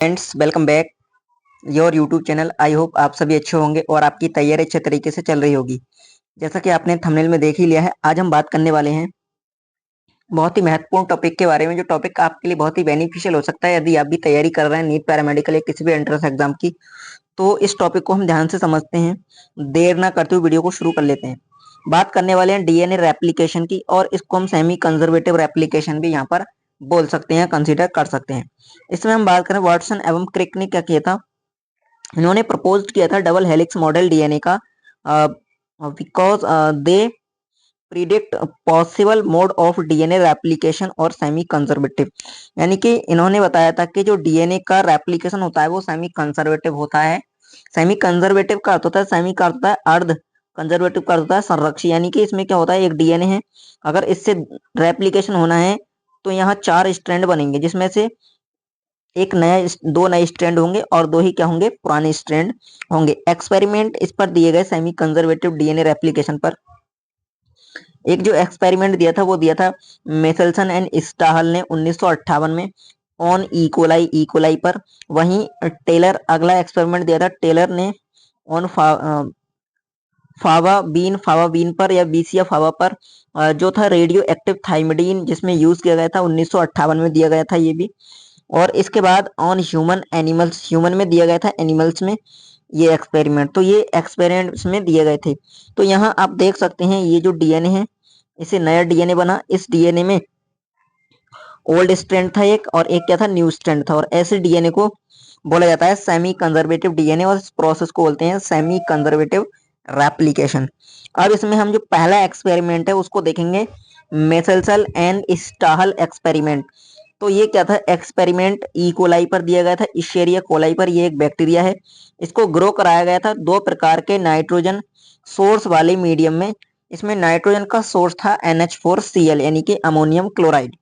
Friends, welcome back your YouTube channel. I hope आप सभी अच्छे होंगे और आपकी तैयारी अच्छे तरीके से चल रही होगी। जैसा कि आपने थंबनेल में देख ही लिया है, आज हम बात करने वाले हैं बहुत ही महत्वपूर्ण टॉपिक के बारे में, जो टॉपिक आपके लिए बहुत ही बेनिफिशियल हो सकता है यदि आप भी तैयारी कर रहे हैं नीट पैरामेडिकल या किसी भी एंट्रेंस एग्जाम की। तो इस टॉपिक को हम ध्यान से समझते हैं। देर ना करते हुए वीडियो को शुरू कर लेते हैं। बात करने वाले हैं डीएनए रेप्लिकेशन की, और इसको हम सेमी कंजर्वेटिव रेप्लिकेशन भी यहाँ पर बोल सकते हैं, कंसीडर कर सकते हैं। इसमें हम बात करें, वाटसन एवं क्रिक ने क्या किया था, इन्होंने प्रपोज किया था डबल हेलिक्स मॉडल डीएनए का, because they predict possible mode of DNA replication और सेमी कंजर्वेटिव। यानी कि इन्होंने बताया था कि जो डीएनए का रेप्लिकेशन होता है वो सेमी कंजर्वेटिव होता है। सेमी कंजर्वेटिव का अर्थ होता है, सेमी का अर्थ होता है अर्ध, कंजर्वेटिव का अर्थ होता है संरक्षी। यानी कि इसमें क्या होता है, एक डीएनए है, अगर इससे रेप्लिकेशन होना है तो यहाँ 4 स्ट्रैंड बनेंगे, जिसमें से एक नया, 2 नए स्ट्रैंड होंगे और 2 ही क्या होंगे, पुराने स्ट्रैंड होंगे। एक्सपेरिमेंट इस पर दिए गए सेमी कंजर्वेटिव डीएनए रेप्लिकेशन पर। एक जो एक्सपेरिमेंट दिया था वो दिया था मेसेल्सन एंड स्टाहल ने 1958 में ऑन इकोलाई पर। वहीं टेलर, अगला एक्सपेरिमेंट दिया था टेलर ने ऑन फावा बीन पर या बीसिया फावा पर, जो था रेडियो एक्टिव थाइमिडीन, जिसमें यूज किया गया था 1958 में दिया गया था ये भी। और इसके बाद ऑन ह्यूमन एनिमल्स, ह्यूमन में दिया गया था, एनिमल्स में ये एक्सपेरिमेंट। तो ये एक्सपेरिमेंट्स में दिए गए थे। तो यहाँ आप देख सकते हैं ये जो डीएनए है, इसे नया डीएनए बना। इस डीएनए में ओल्ड स्ट्रैंड था एक, और एक क्या था, न्यू स्ट्रैंड था। और ऐसे डीएनए को बोला जाता है सेमी कंजर्वेटिव डीएनए, और इस प्रोसेस को बोलते हैं सेमी कंजर्वेटिव रेप्लिकेशन। अब इसमें हम जो पहला एक्सपेरिमेंट है उसको देखेंगे, मेसेल्सन एंड स्टाहल एक्सपेरिमेंट। तो ये क्या था, एक्सपेरिमेंट ई कोलाई पर दिया गया था, इशेरिया कोलाई पर। ये एक बैक्टीरिया है, इसको ग्रो कराया गया था 2 प्रकार के नाइट्रोजन सोर्स वाले मीडियम में। इसमें नाइट्रोजन का सोर्स था NH4Cl, यानी कि अमोनियम क्लोराइड।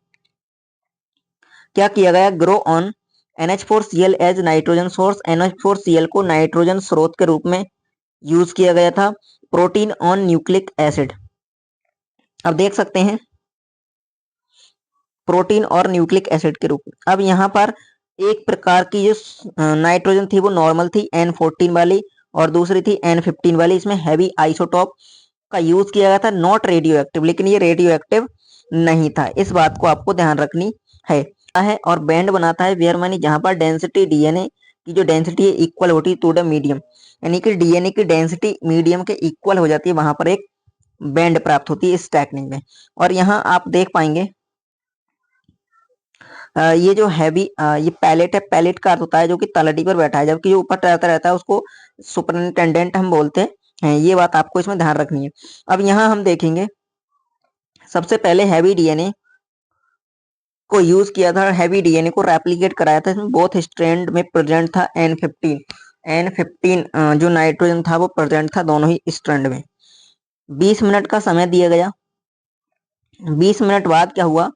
क्या किया गया, grow on NH4Cl as nitrogen source. NH4Cl को नाइट्रोजन स्रोत के रूप में यूज किया गया था। Protein on nucleic acid. अब देख सकते हैं, प्रोटीन और न्यूक्लिक एसिड के रूप में। अब यहाँ पर एक प्रकार की जो नाइट्रोजन थी वो नॉर्मल थी, N14 वाली, और दूसरी थी N15 वाली। इसमें हैवी आइसोटॉप का यूज किया गया था, नॉट रेडियो एक्टिव, लेकिन ये रेडियो एक्टिव नहीं था। इस बात को आपको ध्यान रखनी है। और बैंड बनाता है वेयर मानी, जहां पर डेंसिटी डीएनए की जो डेंसिटी है इक्वल होती है टू द मीडियम, यानी कि डीएनए की डेंसिटी मीडियम के इक्वल हो जाती है, वहां पर एक बैंड प्राप्त होती है इस टेक्निक में। और यहाँ आप देख पाएंगे ये जो हैवी, ये पैलेट है, पैलेट का अर्थ होता है जो कि तलहटी पर बैठा है, जबकि जो ऊपर रहता है उसको सुपरिंटेंडेंट हम बोलते हैं। ये बात आपको इसमें ध्यान रखनी है। अब यहाँ हम देखेंगे, सबसे पहले हैवी डीएनए को यूज किया था, हैवी डीएनए को रेप्लिकेट कराया था। इसमें बोथ स्ट्रैंड में प्रेजेंट था N15 जो नाइट्रोजन था वो प्रेजेंट था दोनों ही स्ट्रैंड में। 20 मिनट का समय दिया गया। 20 मिनट बाद क्या हुआ,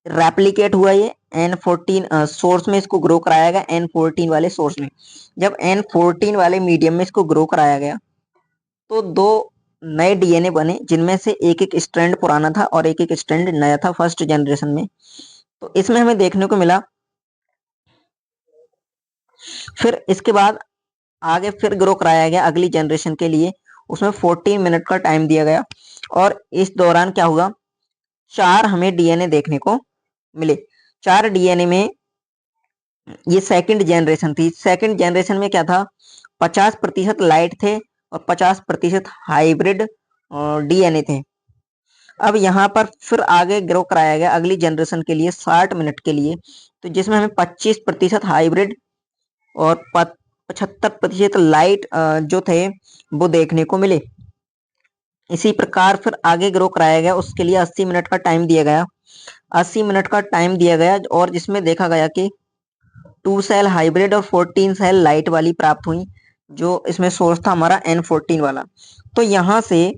रेप्लिकेट हुआ ये N14 सोर्स में, इसको ग्रो कराया गया N14 वाले सोर्स में। जब N14 वाले मीडियम में इसको ग्रो कराया गया तो 2 नए डीएनए बने, जिनमें से एक एक स्ट्रैंड पुराना था और एक एक स्ट्रैंड नया था फर्स्ट जनरेशन में। तो इसमें हमें देखने को मिला। फिर इसके बाद आगे फिर ग्रो कराया गया अगली जनरेशन के लिए, उसमें 14 मिनट का टाइम दिया गया। और इस दौरान क्या हुआ, 4 हमें डीएनए देखने को मिले। 4 डीएनए में ये सेकंड जनरेशन थी। सेकंड जनरेशन में क्या था, 50% लाइट थे और 50% हाइब्रिड डीएनए थे। अब यहाँ पर फिर आगे ग्रो कराया गया अगली जनरेशन के लिए 60 मिनट के लिए, तो जिसमें हमें 25% हाइब्रिड और 75% लाइट जो थे वो देखने को मिले। इसी प्रकार फिर आगे ग्रो कराया गया, उसके लिए 80 मिनट का टाइम दिया गया। 80 मिनट का टाइम दिया गया, और जिसमें देखा गया कि 2 सेल हाइब्रिड और 14 सेल लाइट वाली प्राप्त हुई, जो इसमें सोर्स था हमारा N14 वाला। तो यहाँ से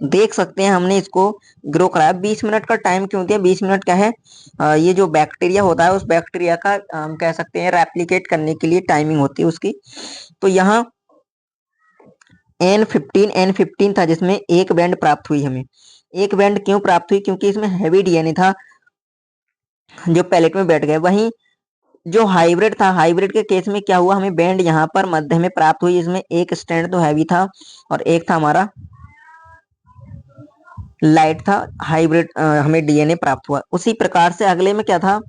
देख सकते हैं हमने इसको ग्रो कराया। 20 मिनट का टाइम क्यों दिया, 20 मिनट क्या है, ये जो बैक्टीरिया होता है उस बैक्टीरिया का हम कह सकते हैं रेप्लिकेट करने के लिए टाइमिंग होती है उसकी। तो यहाँ N15 था, जिसमें एक बैंड प्राप्त हुई हमें। एक बैंड क्यों प्राप्त हुई, क्योंकि इसमें हैवी डीएनए था जो पैलेट में बैठ गए। वहीं जो हाइब्रिड था, हाइब्रिड के केस में क्या हुआ, हमें बैंड यहाँ पर मध्य में प्राप्त हुई, इसमें एक स्ट्रैंड तो हैवी था और एक था हमारा लाइट था। हाइब्रिड हमें डीएनए प्राप्त हुआ। उसी प्रकार से अगले में क्या था,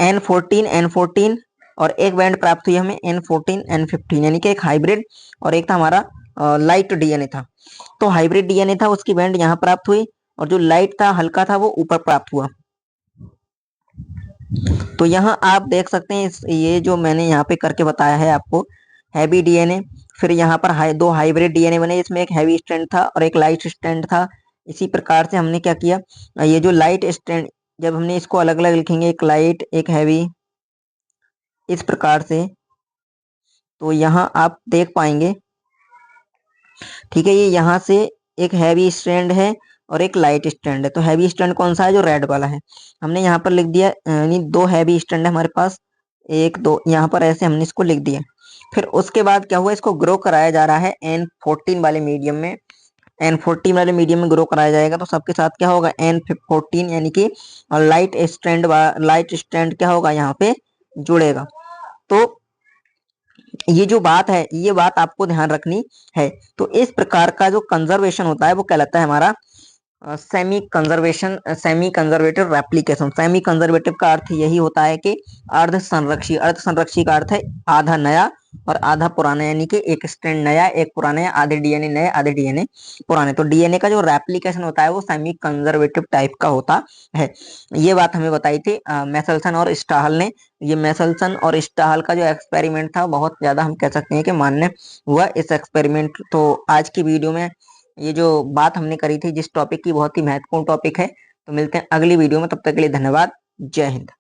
N14 और एक बैंड प्राप्त हुई हमें N14 N15, यानी कि एक हाइब्रिड और एक था हमारा लाइट डीएनए था। तो हाइब्रिड डीएनए था, उसकी बैंड यहाँ प्राप्त हुई और जो लाइट था हल्का था वो ऊपर प्राप्त हुआ। तो यहाँ आप देख सकते हैं ये जो मैंने यहाँ पे करके बताया है आपको, हैवी डीएनए, फिर यहाँ पर दो हाइब्रिड डीएनए बने, इसमें एक हैवी स्ट्रैंड था और एक लाइट स्ट्रैंड था। इसी प्रकार से हमने क्या किया, ये जो लाइट स्ट्रैंड, जब हमने इसको अलग अलग लिखेंगे, एक लाइट एक हैवी, इस प्रकार से, तो यहाँ आप देख पाएंगे, ठीक है, ये यहाँ से एक हैवी स्ट्रैंड है और एक लाइट स्ट्रैंड है। तो हैवी स्ट्रैंड कौन सा है, जो रेड वाला है, हमने यहाँ पर लिख दिया, यानी दो हैवी स्ट्रैंड है हमारे पास, एक दो, यहाँ पर ऐसे हमने इसको लिख दिया। फिर उसके बाद क्या हुआ, इसको ग्रो कराया जा रहा है N14 वाले मीडियम में, N14 वाले मीडियम में ग्रो कराया जाएगा। तो सबके साथ क्या होगा, N14, यानी कि लाइट स्ट्रैंड क्या होगा, यहाँ पे जुड़ेगा। तो ये जो बात है, ये बात आपको ध्यान रखनी है। तो इस प्रकार का जो कंजर्वेशन होता है वो कहलाता है हमारा semi conservative replication. Semi conservative का अर्थ यही होता है कि अर्ध संरक्षी। अर्ध संरक्षी का अर्थ है आधा नया और आधा पुराना, यानी कि एक स्ट्रैंड नया एक पुराना, आधे डीएनए नए आधे डीएनए पुराने। तो डीएनए का जो रेप्लिकेशन होता है वो सेमी कंजर्वेटिव टाइप का होता है। ये बात हमें बताई थी मैसेल्सन और स्टाहल ने। ये मैसेल्सन और स्टाहल का जो एक्सपेरिमेंट था बहुत ज्यादा हम कह सकते हैं कि मान्य हुआ इस एक्सपेरिमेंट। तो आज की वीडियो में ये जो बात हमने करी थी जिस टॉपिक की, बहुत ही महत्वपूर्ण टॉपिक है। तो मिलते हैं अगली वीडियो में, तब तक के लिए धन्यवाद। जय हिंद।